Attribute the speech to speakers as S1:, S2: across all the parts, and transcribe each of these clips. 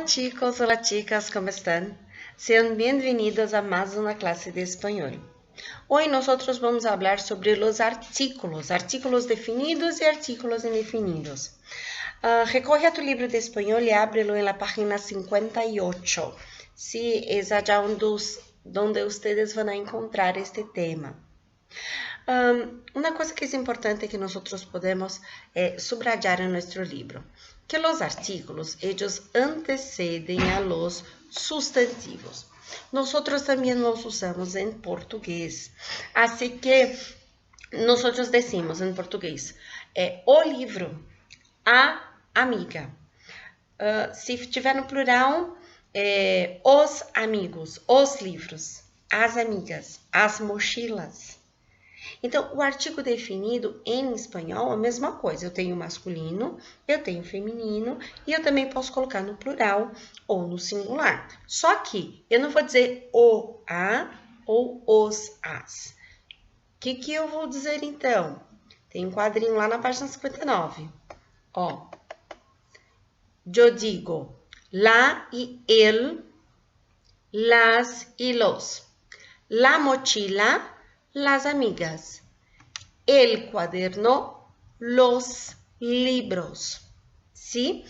S1: Hola chicos, hola chicas, ¿cómo están? Sean bienvenidos a más una clase de español. Hoy nosotros vamos a hablar sobre los artículos definidos y artículos indefinidos. Recorre a tu libro de español y ábrelo en la página 58. Sí, es allá donde ustedes van a encontrar este tema. Una cosa que es importante que nosotros podemos subrayar en nuestro libro, que los artículos, ellos anteceden a los sustantivos. Nosotros también los usamos en portugués, así que nosotros decimos en portugués, o livro, a amiga. Se tiver no plural, os amigos, os livros, as amigas, as mochilas. Então, o artigo definido em espanhol é a mesma coisa. Eu tenho masculino, eu tenho feminino e eu também posso colocar no plural ou no singular. Só que eu não vou dizer o, a ou os, as. O que eu vou dizer então? Tem um quadrinho lá na página 59. Ó. Eu digo la y el, las y los. La mochila, las amigas, el cuaderno, los libros, ¿sí?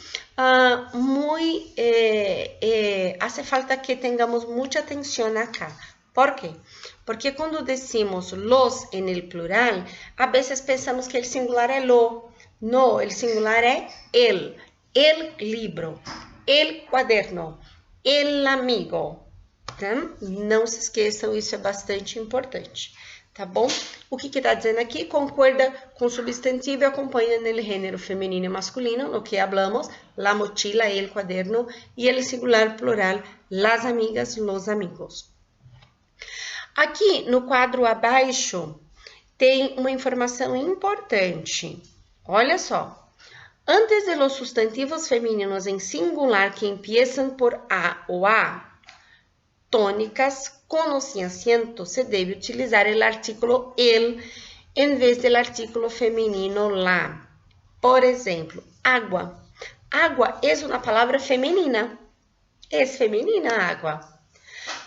S1: Hace falta que tengamos mucha atención acá. ¿Por qué? Porque cuando decimos los en el plural, a veces pensamos que el singular es lo. No, el singular es el libro, el cuaderno, el amigo. Tá? Não se esqueçam, isso é bastante importante, tá bom? O que está dizendo aqui? Concorda com o substantivo e acompanha nele gênero feminino e masculino, no que hablamos, la mochila, el cuaderno, e ele singular plural, las amigas, los amigos. Aqui no quadro abaixo tem uma informação importante. Olha só. Antes de los sustantivos femininos em singular que empiezan por a ou a, tónicas con o sin acento, se debe utilizar el artículo el en vez del artículo femenino la. Por ejemplo, agua. Agua es una palabra femenina. Es femenina agua.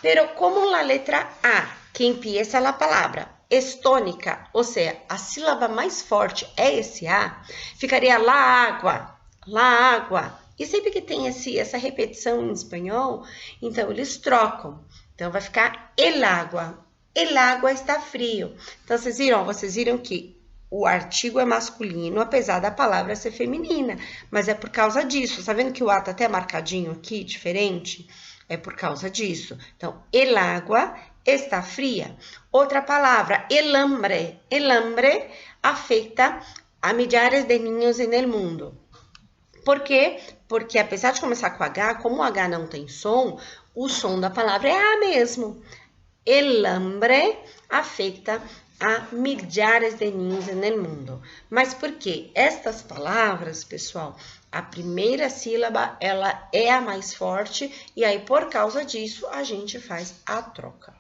S1: Pero como la letra A, que empieza la palabra, es tónica, ou seja, a sílaba mais forte é esse A, ficaria la água, la água. E sempre que tem essa repetição em espanhol, então eles trocam. Então vai ficar el agua. El agua está frio. Então vocês viram que o artigo é masculino, apesar da palavra ser feminina. Mas é por causa disso. Tá vendo que o A tá até marcadinho aqui, diferente? É por causa disso. Então, el agua está fria. Outra palavra, el hambre. El hambre afeta a milhares de niños en el mundo. Por quê? Porque apesar de começar com H, como o H não tem som, o som da palavra é A mesmo. El hambre afeta a milhares de niños no mundo. Mas por quê? Estas palavras, pessoal, a primeira sílaba, ela é a mais forte e aí por causa disso a gente faz a troca.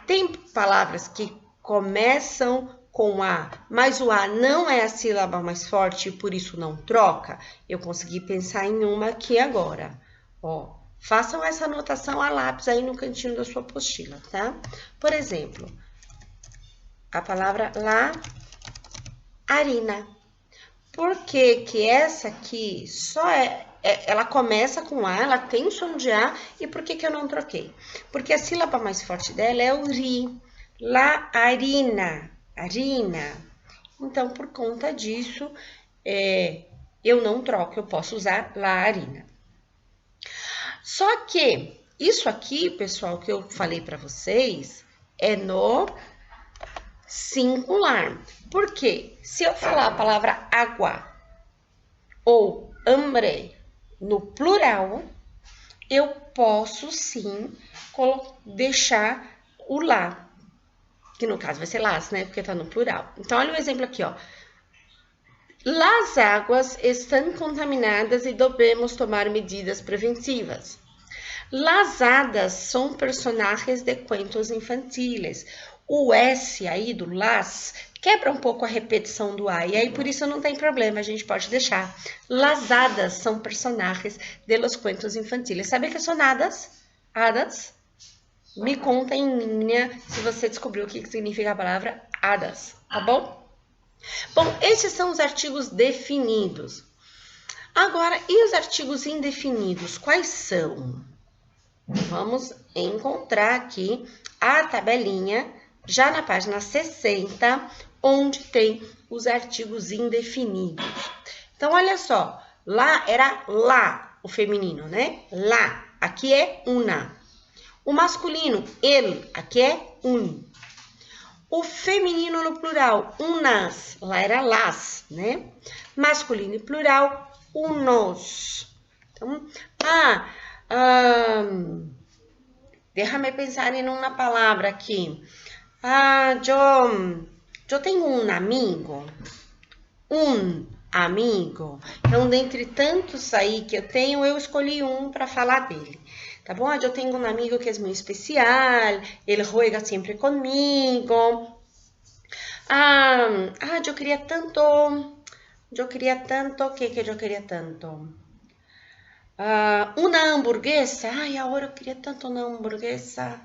S1: Tem palavras que começam com A, mas o A não é a sílaba mais forte e por isso não troca. Eu consegui pensar em uma aqui agora. Ó, façam essa anotação a lápis aí no cantinho da sua apostila, tá? Por exemplo, a palavra la harina. Por que que essa aqui só ela começa com A, ela tem som de A, e por que que eu não troquei? Porque a sílaba mais forte dela é o ri. La harina. Harina. Então, por conta disso, eu não troco, eu posso usar la harina. Só que isso aqui, pessoal, que eu falei para vocês, é no singular. Por quê? Se eu falar a palavra água ou hambre no plural, eu posso sim deixar o lá. Que no caso vai ser las, né? Porque tá no plural. Então, olha o exemplo aqui, ó. Las águas estão contaminadas e devemos tomar medidas preventivas. Las hadas são personagens de cuentos infantiles. O S aí do las quebra um pouco a repetição do A. E aí, por isso, não tem problema, a gente pode deixar. Las hadas são personagens de los cuentos infantiles. Sabe que são hadas? Hadas? Me conta em linha se você descobriu o que significa a palavra hadas, tá bom? Bom, esses são os artigos definidos. Agora, e os artigos indefinidos? Quais são? Vamos encontrar aqui a tabelinha, já na página 60, onde tem os artigos indefinidos. Então, olha só, lá era lá, o feminino, né? Lá, aqui é una. O masculino, el, aqui é un. O feminino no plural, unas, lá era las, né? Masculino e plural, unos. Então, déjame pensar em uma palavra aqui. Eu tenho um amigo. Um amigo. Então, dentre tantos aí que eu tenho, eu escolhi um para falar dele. Tá bom? Eu tenho um amigo que é muito especial, ele juega sempre comigo. Eu queria tanto, o que eu queria tanto? Uma hamburguesa, agora eu queria tanto uma hamburguesa.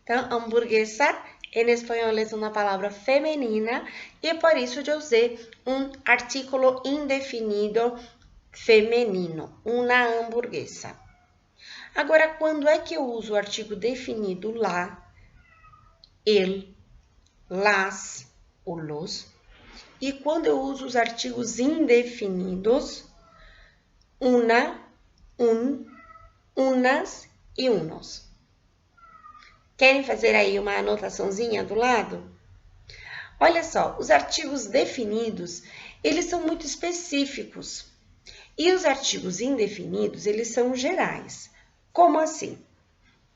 S1: Então, hamburguesa em espanhol é uma palavra feminina e por isso eu usei um artículo indefinido feminino, uma hamburguesa. Agora, quando é que eu uso o artigo definido lá, el, las ou los? E quando eu uso os artigos indefinidos, una, un, unas e unos. Querem fazer aí uma anotaçãozinha do lado? Olha só, os artigos definidos, eles são muito específicos. E os artigos indefinidos, eles são gerais. Como assim?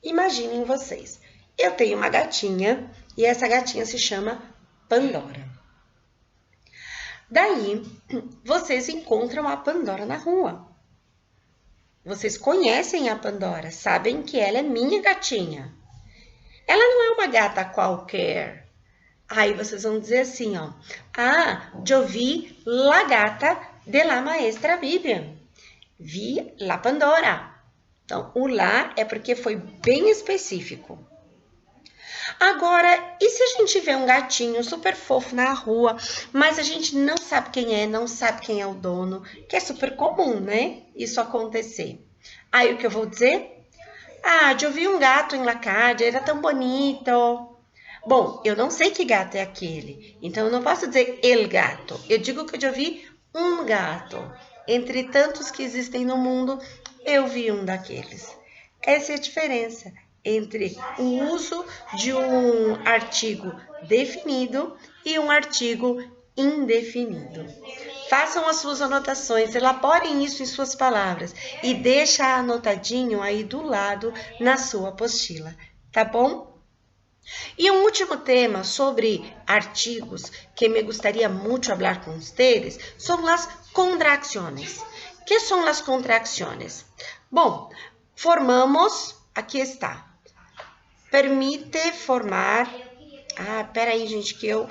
S1: Imaginem vocês, eu tenho uma gatinha e essa gatinha se chama Pandora. Daí, vocês encontram a Pandora na rua. Vocês conhecem a Pandora, sabem que ela é minha gatinha. Ela não é uma gata qualquer. Aí vocês vão dizer assim, ó. Eu vi la gata de la maestra Vivian. Vi la Pandora. Então, o lá é porque foi bem específico. Agora, e se a gente vê um gatinho super fofo na rua, mas a gente não sabe quem é, não sabe quem é o dono, que é super comum, né? Isso acontecer. Aí, o que eu vou dizer? Eu vi um gato em la calle, era tão bonito. Bom, eu não sei que gato é aquele, então eu não posso dizer el gato. Eu digo que eu vi um gato. Entre tantos que existem no mundo, eu vi um daqueles. Essa é a diferença entre o uso de um artigo definido e um artigo indefinido. Façam as suas anotações, elaborem isso em suas palavras e deixa anotadinho aí do lado na sua apostila, tá bom? E um último tema sobre artigos que me gostaria muito falar com vocês são as contracções. Que são as contracções? Bom, formamos, aqui está. Permite formar. Peraí, gente, que eu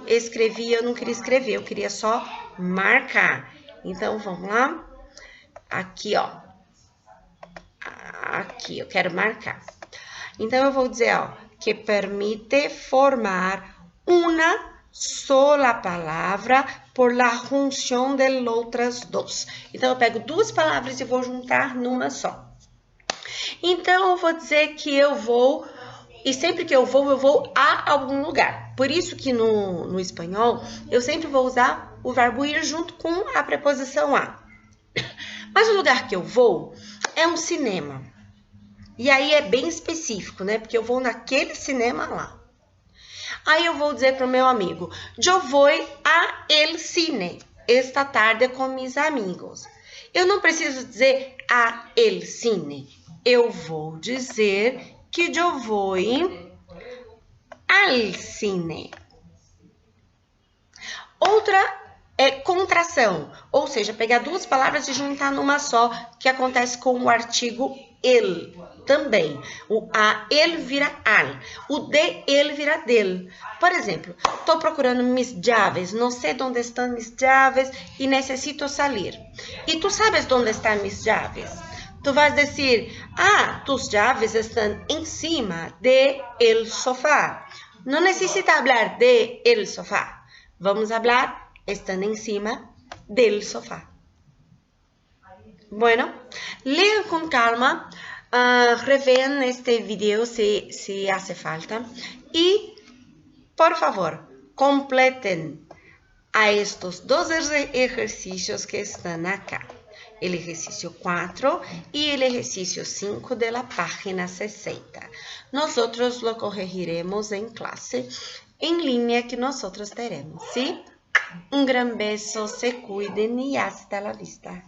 S1: escrevi, eu não queria escrever, eu queria só marcar. Então, vamos lá. Aqui, ó. Aqui, eu quero marcar. Então, eu vou dizer, ó, que permite formar uma sola palavra por la junção de outras duas. Então, eu pego duas palavras e vou juntar numa só. Então, eu vou dizer que eu vou, e sempre que eu vou a algum lugar. Por isso que no espanhol, eu sempre vou usar o verbo ir junto com a preposição a. Mas o lugar que eu vou é um cinema. E aí é bem específico, né? Porque eu vou naquele cinema lá. Aí eu vou dizer para o meu amigo, eu vou a el cine esta tarde com mis amigos. Eu não preciso dizer a el cine. Eu vou dizer que eu vou al cine. Outra é contração, ou seja, pegar duas palavras e juntar numa só, que acontece com o artigo el também. O a, ele vira al. O de, ele vira del. Por exemplo, estou procurando mis llaves, não sei onde estão mis llaves e necessito sair. E tu sabes onde estão mis llaves? Tu vas dizer, tus llaves estão em cima de el sofá. Não necessita falar de el sofá. Vamos falar están encima del sofá. Bueno, lean con calma, revean este video si hace falta y, por favor, completen a estos dos ejercicios que están acá. El ejercicio 4 y el ejercicio 5 de la página 60. Nosotros lo corregiremos en clase en línea que nosotros teremos, ¿sí? Un gran beso, se cuiden y hasta la vista.